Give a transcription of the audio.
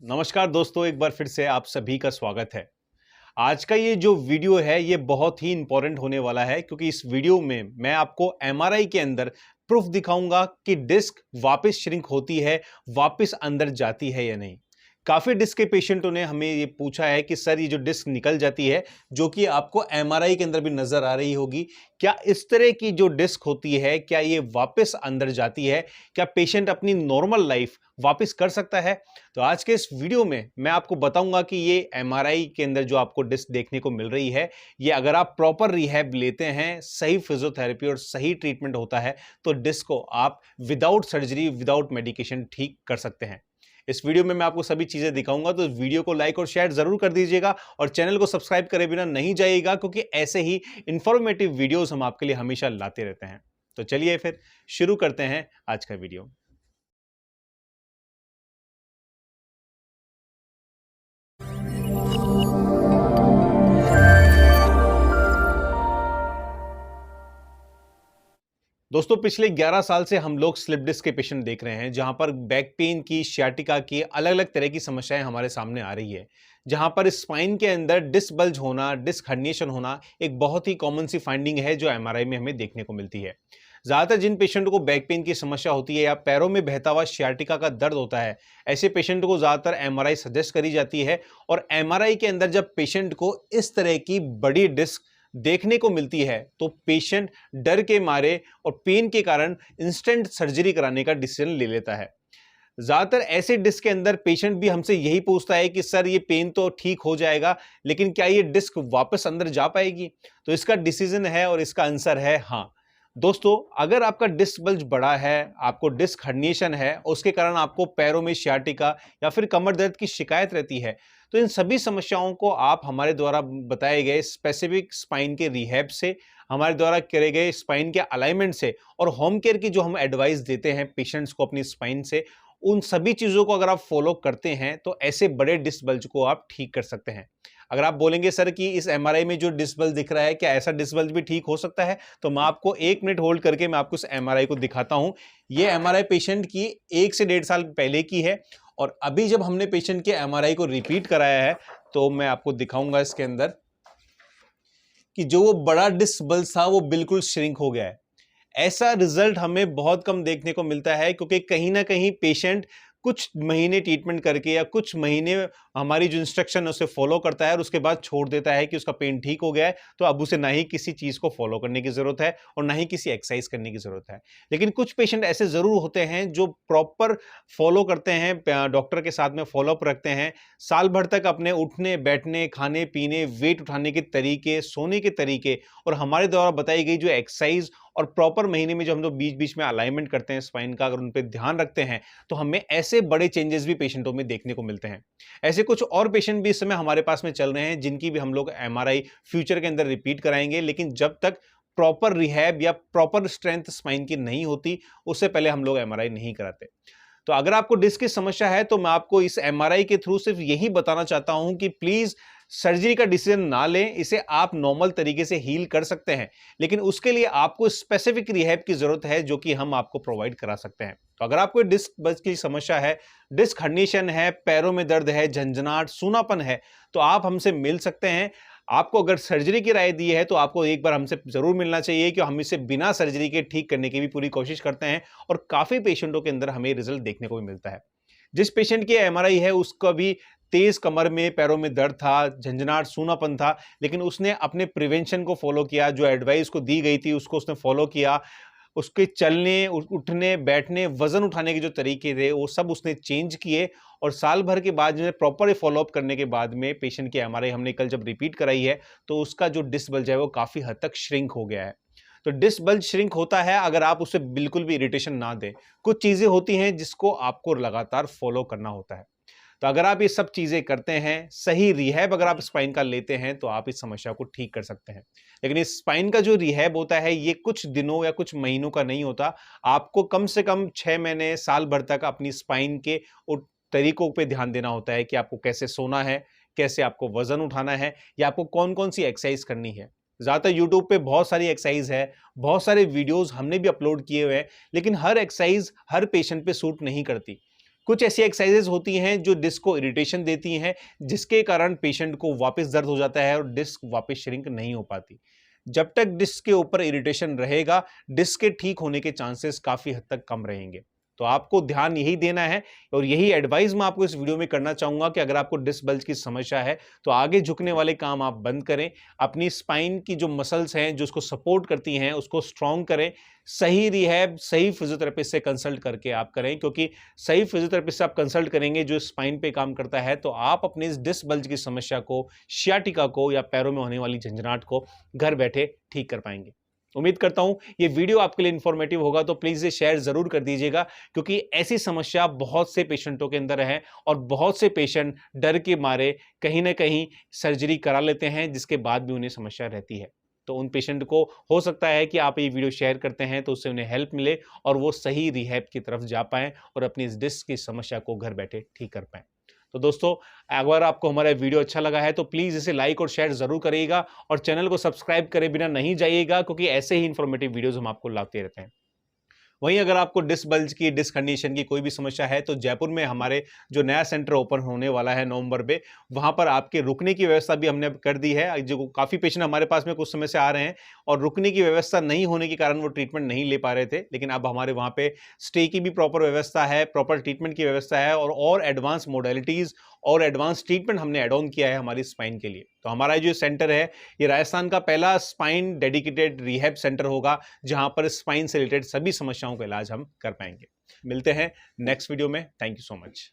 नमस्कार दोस्तों, एक बार फिर से आप सभी का स्वागत है। आज का ये जो वीडियो है ये बहुत ही इंपॉर्टेंट होने वाला है क्योंकि इस वीडियो में मैं आपको एमआरआई के अंदर प्रूफ दिखाऊंगा कि डिस्क वापस श्रिंक होती है, वापस अंदर जाती है या नहीं। काफी डिस्क के पेशेंटों ने हमें ये पूछा है कि सर ये जो डिस्क निकल जाती है, जो कि आपको एमआरआई के अंदर भी नजर आ रही होगी, क्या इस तरह की जो डिस्क होती है क्या ये वापस अंदर जाती है? क्या पेशेंट अपनी नॉर्मल लाइफ वापस कर सकता है? तो आज के इस वीडियो में मैं आपको बताऊंगा कि ये एमआरआई के अंदर जो आपको डिस्क देखने को मिल रही है, ये अगर आप प्रॉपर रिहैब लेते हैं, सही फिजियोथेरेपी और सही ट्रीटमेंट होता है, तो डिस्क को आप विदाउट सर्जरी, विदाउट मेडिकेशन ठीक कर सकते हैं। इस वीडियो में मैं आपको सभी चीजें दिखाऊंगा, तो वीडियो को लाइक और शेयर जरूर कर दीजिएगा और चैनल को सब्सक्राइब करे बिना नहीं जाइएगा क्योंकि ऐसे ही इंफॉर्मेटिव वीडियोस हम आपके लिए हमेशा लाते रहते हैं। तो चलिए फिर शुरू करते हैं आज का वीडियो। दोस्तों, पिछले 11 साल से हम लोग स्लिप डिस्क के पेशेंट देख रहे हैं, जहां पर बैक पेन की, सियाटिका की अलग अलग तरह की समस्याएं हमारे सामने आ रही है। जहां पर स्पाइन के अंदर डिस्क बल्ज होना, डिस्क हर्निएशन होना एक बहुत ही कॉमन सी फाइंडिंग है जो एमआरआई में हमें देखने को मिलती है। ज्यादातर जिन पेशेंट को बैक पेन की समस्या होती है या पैरों में बहता हुआ सियाटिका का दर्द होता है, ऐसे पेशेंट को ज्यादातर एमआरआई सजेस्ट करी जाती है। और एमआरआई के अंदर जब पेशेंट को इस तरह की बड़ी डिस्क देखने को मिलती है तो पेशेंट डर के मारे और पेन के कारण इंस्टेंट सर्जरी कराने का डिसीजन ले लेता है। ज्यादातर ऐसे डिस्क के अंदर पेशेंट भी हमसे यही पूछता है कि सर ये पेन तो ठीक हो जाएगा, लेकिन क्या ये डिस्क वापस अंदर जा पाएगी? तो इसका डिसीजन है और इसका आंसर है हाँ। दोस्तों, अगर आपका डिस्क बल्ज बड़ा है, आपको डिस्क हर्निएशन है, उसके कारण आपको पैरों में सियाटिका या फिर कमर दर्द की शिकायत रहती है, तो इन सभी समस्याओं को आप हमारे द्वारा बताए गए स्पेसिफिक स्पाइन के रिहैब से, हमारे द्वारा करे गए स्पाइन के अलाइनमेंट से और होम केयर की जो हम एडवाइस देते हैं पेशेंट्स को अपनी स्पाइन से, उन सभी चीजों को अगर आप फॉलो करते हैं तो ऐसे बड़े डिस्क बल्ज को आप ठीक कर सकते हैं। अगर आप बोलेंगे सर कि इस एमआरआई में जो डिस्क बल्ज दिख रहा है क्या ऐसा डिस्क बल्ज भी ठीक हो सकता है, तो मैं आपको 1 मिनट होल्ड करके मैं आपको इस एमआरआई को दिखाता हूं। ये एमआरआई पेशेंट की 1 से 1.5 साल पहले की है और अभी जब हमने पेशेंट के एमआरआई को रिपीट कराया है तो मैं आपको दिखाऊंगा इसके अंदर कि जो वो बड़ा डिस्क बल्ज था वो बिल्कुल श्रिंक हो गया है। ऐसा रिजल्ट हमें बहुत कम देखने को मिलता है क्योंकि कहीं ना कहीं पेशेंट कुछ महीने ट्रीटमेंट करके या कुछ महीने हमारी जो इंस्ट्रक्शन है उसे फॉलो करता है और उसके बाद छोड़ देता है कि उसका पेन ठीक हो गया है, तो अब उसे ना ही किसी चीज को फॉलो करने की जरूरत है और ना ही किसी एक्सरसाइज करने की जरूरत है। लेकिन कुछ पेशेंट ऐसे जरूर होते हैं जो प्रॉपर फॉलो करते हैं, डॉक्टर के साथ में फॉलोअप रखते हैं, साल भर तक अपने उठने बैठने, खाने पीने, वेट उठाने के तरीके, सोने के तरीके और हमारे द्वारा बताई गई जो एक्सरसाइज और प्रॉपर महीने में जो हम लोग बीच बीच में अलाइनमेंट करते हैं स्पाइन का, अगर उन पर ध्यान रखते हैं तो हमें ऐसे बड़े चेंजेस भी पेशेंटों में देखने को मिलते हैं। ऐसे कुछ और पेशेंट भी इस समय हमारे पास में चल रहे हैं जिनकी भी हम लोग एमआरआई फ्यूचर के अंदर रिपीट कराएंगे, लेकिन जब तक प्रॉपर रिहैब या प्रॉपर स्ट्रेंथ स्पाइन की नहीं होती उससे पहले हम लोग एमआरआई नहीं कराते। तो अगर आपको डिस्क की समस्या है तो मैं आपको इस एमआरआई के थ्रू सिर्फ यही बताना चाहता हूं कि प्लीज सर्जरी का डिसीजन ना लें, इसे आप नॉर्मल तरीके से हील कर सकते हैं, लेकिन उसके लिए आपको स्पेसिफिक रिहैब की जरूरत है जो कि हम आपको प्रोवाइड करा सकते हैं। तो अगर आपको डिस्क बल्ज की समस्या है, डिस्क हर्निएशन है, पैरों में दर्द है, झंझनाहट, सूनापन है, तो आप हमसे मिल सकते हैं। आपको अगर सर्जरी की राय दी है तो आपको एक बार हमसे जरूर मिलना चाहिए कि हम इसे बिना सर्जरी के ठीक करने की भी पूरी कोशिश करते हैं और काफी पेशेंटों के अंदर हमें रिजल्ट देखने को भी मिलता है। जिस पेशेंट की एमआरआई है उसका भी तेज कमर में, पैरों में दर्द था, झंझनाहट, सूनापन था, लेकिन उसने अपने प्रिवेंशन को फॉलो किया, जो एडवाइस को दी गई थी उसको उसने फॉलो किया। उसके चलने, उठने, बैठने, वजन उठाने के जो तरीके थे वो सब उसने चेंज किए और साल भर के बाद जो प्रॉपर फॉलोअप करने के बाद में पेशेंट की एमआरआई हमने कल जब रिपीट कराई है तो उसका जो डिस्क बल्ज है वो काफी हद तक श्रिंक हो गया है। तो डिस्क बल्ज श्रिंक होता है अगर आप उसे बिल्कुल भी इरिटेशन ना दें। कुछ चीजें होती हैं जिसको आपको लगातार फॉलो करना होता है। तो अगर आप ये सब चीजें करते हैं, सही रिहैब अगर आप स्पाइन का लेते हैं तो आप इस समस्या को ठीक कर सकते हैं। लेकिन इस स्पाइन का जो रिहैब होता है ये कुछ दिनों या कुछ महीनों का नहीं होता। आपको कम से कम 6 महीने, साल भर तक अपनी स्पाइन के तरीकों पे ध्यान देना होता है कि आपको कैसे सोना है, कैसे आपको वजन उठाना है या आपको कौन कौन सी एक्सरसाइज करनी है। ज्यादातर यूट्यूब पे बहुत सारी एक्सरसाइज है, बहुत सारे वीडियोस हमने भी अपलोड किए हुए हैं, लेकिन हर एक्सरसाइज हर पेशेंट पे सूट नहीं करती। कुछ ऐसी एक्सरसाइजेज होती हैं जो डिस्क को इरिटेशन देती हैं, जिसके कारण पेशेंट को वापस दर्द हो जाता है और डिस्क वापस श्रिंक नहीं हो पाती। जब तक डिस्क के ऊपर इरिटेशन रहेगा, डिस्क के ठीक होने के चांसेस काफी हद तक कम रहेंगे। तो आपको ध्यान यही देना है और यही एडवाइस मैं आपको इस वीडियो में करना चाहूंगा कि अगर आपको डिस्क बल्ज की समस्या है तो आगे झुकने वाले काम आप बंद करें। अपनी स्पाइन की जो मसल्स हैं जो उसको सपोर्ट करती हैं उसको स्ट्रॉन्ग करें। सही रिहैब, सही फिजियोथेरेपिस्ट से कंसल्ट करके आप करें, क्योंकि सही फिजियोथेरेपिस्ट से आप कंसल्ट करेंगे जो स्पाइन पे काम करता है, तो आप अपने इस डिस्क बल्ज की समस्या को, सियाटिका को या पैरों में होने वाली झंझनाहट को घर बैठे ठीक कर पाएंगे। उम्मीद करता हूं ये वीडियो आपके लिए इंफॉर्मेटिव होगा, तो प्लीज इसे शेयर जरूर कर दीजिएगा, क्योंकि ऐसी समस्या बहुत से पेशेंटों के अंदर है और बहुत से पेशेंट डर के मारे कहीं ना कहीं सर्जरी करा लेते हैं, जिसके बाद भी उन्हें समस्या रहती है। तो उन पेशेंट को हो सकता है कि आप ये वीडियो शेयर करते हैं तो उससे उन्हें हेल्प मिले और वो सही रिहैब की तरफ जा पाएं और अपनी इस डिस्क की समस्या को घर बैठे ठीक कर पाएं। तो दोस्तों, अगर आपको हमारा वीडियो अच्छा लगा है तो प्लीज इसे लाइक और शेयर जरूर करिएगा और चैनल को सब्सक्राइब करे बिना नहीं जाइएगा, क्योंकि ऐसे ही इंफॉर्मेटिव वीडियोस हम आपको लाते रहते हैं। वहीं अगर आपको डिस्क बल्ज की, डिस्क कंडीशन की कोई भी समस्या है तो जयपुर में हमारे जो नया सेंटर ओपन होने वाला है नवंबर में, वहां पर आपके रुकने की व्यवस्था भी हमने कर दी है। जो काफी पेशेंट हमारे पास में कुछ समय से आ रहे हैं और रुकने की व्यवस्था नहीं होने के कारण वो ट्रीटमेंट नहीं ले पा रहे थे, लेकिन अब हमारे वहां पे स्टे की भी प्रॉपर व्यवस्था है, प्रॉपर ट्रीटमेंट की व्यवस्था है और एडवांस मोडेलिटीज और एडवांस ट्रीटमेंट हमने एड ऑन किया है हमारी स्पाइन के लिए। तो हमारा जो सेंटर है ये राजस्थान का पहला स्पाइन डेडिकेटेड रिहैब सेंटर होगा, जहां पर स्पाइन से रिलेटेड सभी समस्याओं का इलाज हम कर पाएंगे। मिलते हैं नेक्स्ट वीडियो में। Thank you so much.